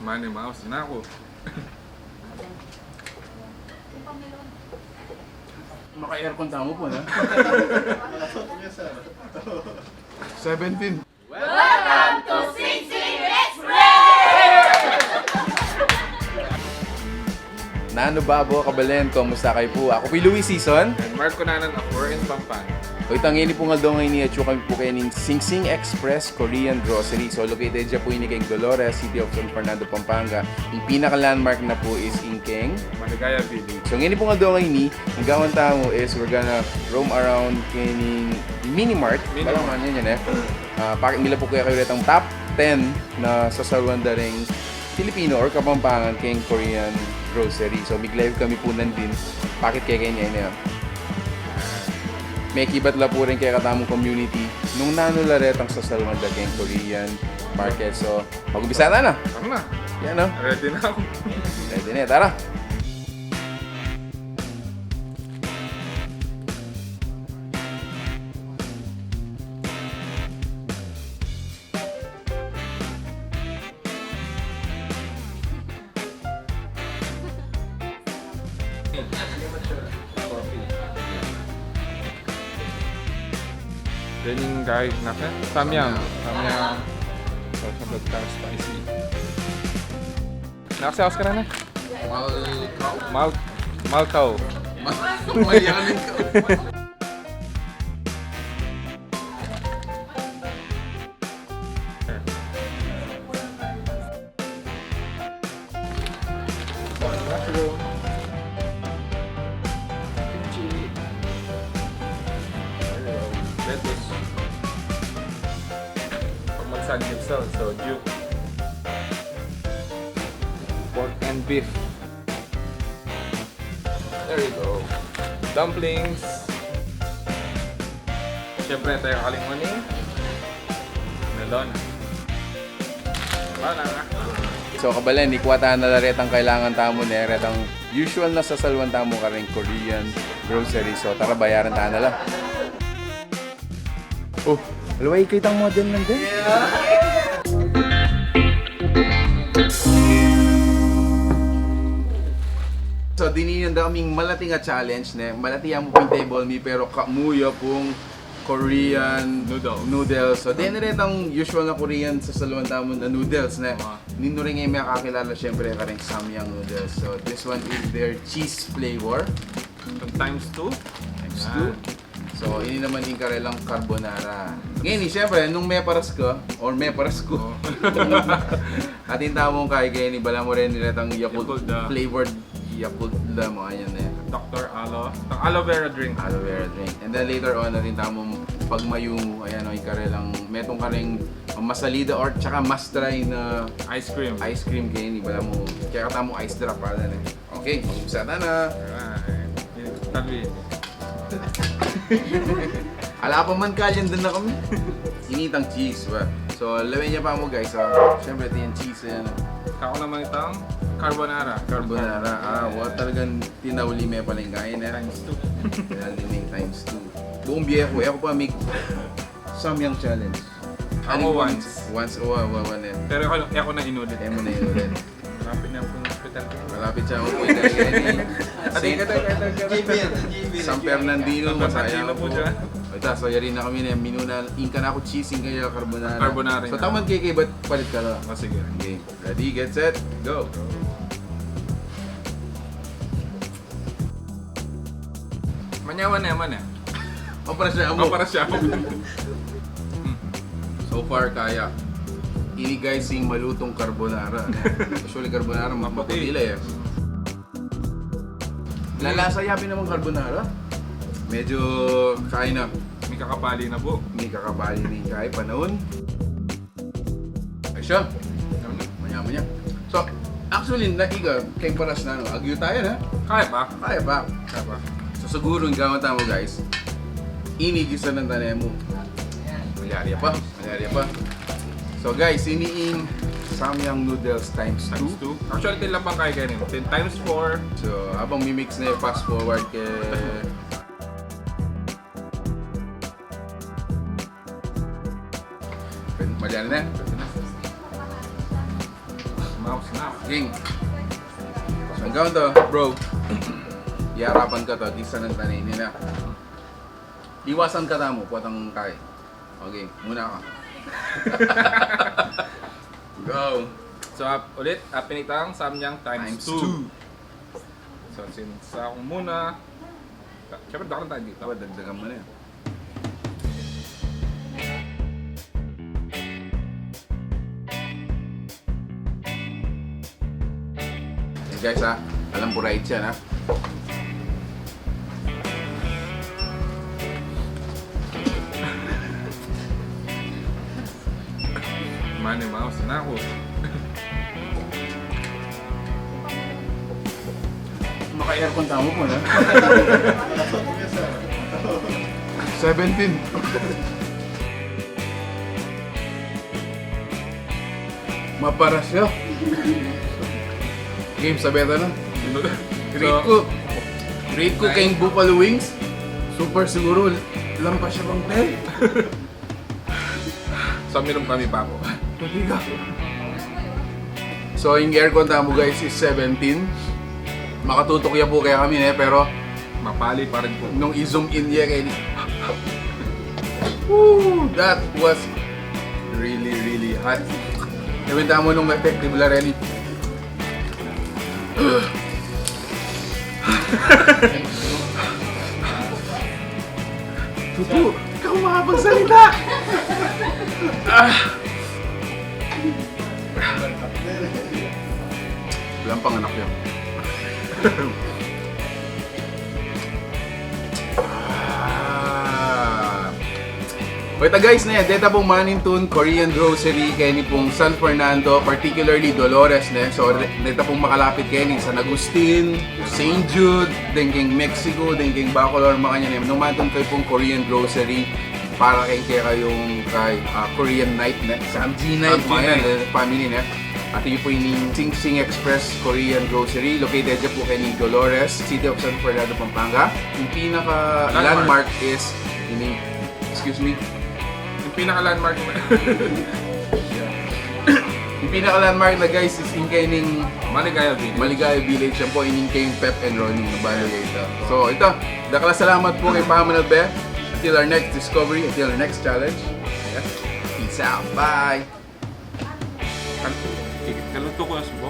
Manny Mouse na ako. Maka-aircon tamo po, na? 17. Welcome to Sing Sing Express! Nano Babo, Kabalen, kumusta kayo po? Ako po Louis Season. And Mark Kunanan of We're in Pampanga. O itang ini po nga daw ngayon niya kami po kayo ng Sing Sing Express Korean Grocery. So located dyan po ini kay Dolores, City of San Fernando, Pampanga. Yung pinaka-landmark na po is Inkeng. Maligaya Village. So ngayon po nga daw ngayon ni, ang gawin tamo is we're gonna roam around kining Minimart. Minimart. Parang ano yun eh. Pakit nila po kaya kayo rin ang top 10 na sasaluan da ring Filipino or Kapampangan king Korean grocery. So big-live kami po nandin. Pakit kaya niya yun. May kibat la po rin kaya katamong community nung nanularetang sasaluan da king Korean market. So mag-umpisa na. Tara na. Yan o. Ready na ako. Ready na, tara. Then yung guy naka Samyang. Samyang. So, sabag ka spicy. Nakasayawas ka na na? Malkaw. Mayanin ka. Mushroom. Kimchi. Lettuce. Pag mag-sandwich so duke. Pork and beef. There you go. Dumplings. Siyempre tayo kalimutan melon. Wala na. So Kabalen, di kuwata na retang kailangan tamo na retang usual na sasalwan tamo ka rin Korean grocery. So tara bayaran ta na lang. Oh, alaway kitang model lang din. So diniyan da kaming malati nga challenge ne. Malati ang mo table mi pero kamuyo pong Korean noodles. So din rin ang usual na Korean sa saluan tamo na noodles na nino rin ngay makakilala syempre ka rin Samyang noodles. So this one is their cheese flavor. Times 2. Times 2. So ini naman yung karelang carbonara. Ngayon syempre nung may paras ko or may paras ko. Atin tamong kay kay ni bala mo rin niretang Yakult flavored Yakult la mo ayan eh. Dr. Aloe vera drink. Aloe vera drink. And then later on, natin tamong pagmayong, ayan o, ikarelang, metong kareng masalida or tsaka must try na Ice cream. ice cream kayo, hindi bala mo, kaya katamong ice drop pala na. Okay, mag-umpisa na. Alright. Talwi. Ala pa man kalyan din na kami. Initang cheese ba? So, lawin niya pa mo guys. So, syempre ito yung cheese yan. Ako naman itang carbonara. Carbonara. Talagang tinauli may pala yung kain eh. Times 2. Tinalining times 2. Buong biye ko. Ako pa make Samyang challenge. Ako once. Once o one eh. Pero ako na inulit. Kaya mo na yun ulit. Malapit na akong hospital. Malapit siya ako po yung San Fernandino. Masaya po dyan. Ito, so yari na kami na minuna. Inka na ako cheesing kaya carbonara. Carbonara So na. tamad kay ba't palit ka lang? O sige. Okay, ready, get set, go! Manyawan na yaman eh. O para siya mo. O para siya ako. So far kaya. Ini guys yung malutong carbonara. Usually carbonara mapapatila eh. Lalasa yabi naman carbonara. Medyo kaya na. May kakapali na po. Hindi kakabali ni kaya panahon. Ay siya. Manya-manya. So, actually, naiga, kay paras na, no? Agyo tayo na. Kaya pa? Kaya pa. Kaya pa. So, siguro, yung gawin tamo, guys, inigisa ng tanay mo. Malyarya pa. Malyarya pa. So, guys, iniing Samyang noodles times 2. Times 2. Actually, tila pang kaya ganyan. 10 times 4. So, habang mimix na yung fast forward kay... Malyarya na. Mouse na. Ging. So hanggang to, bro. Iarapan ka to, di sa nang tanay nila. Iwasan ka na mo, puwatang kay. Okay, muna ka. Go! So ulit, pinitang samyang times 2. So since ako muna, syempre dakalan tayo dito. Tapos dagdagan mo na yan. Hey guys ha, alam ko right yan ha. Money Mouse na ako. Maka-aircon tamo po na. 17. Mapara siya. Game sa beta na. Rate ko kayong Buffalo Wings. Super siguro. Lampas siya bang 10. So meron kami pa ako. So yung aircon tamo guys is 17. Makatutok ya po kaya kami pero Mapali pa rin po. nung i-zoom in niya kay Woo! That was really hot. Nabenta mo nung effective la rin. Tutu, ikaw makapagsalita! Walang panganak yan. Wait guys na yan, deta pong Manintun Korean Grocery kaya ni pong San Fernando, particularly Dolores na. So deta pong makalapit kayo ni San Agustin, St. Jude, dengking Mexico, dengking Bacolor, mga kanya nung Manintun kayo pong Korean Grocery para kayong Korean night na, Samji night, mga yan, family na. At yun po yung Sing Sing Express Korean Grocery, located dyan po kayo ni Dolores, City of San Fernando, Pampanga. Yung pinaka landmark is, excuse me, Yung pinaka-landmark na. yung pinaka-landmark na guys is in kayong Maligaya Village. Maligaya Village. Yan po in kayong Pep and Ronnie na balo ito. So ito, dakala salamat po kay Pamela Be. Until our next discovery, until our next challenge. Peace out. Bye! Kaluto ko na subo.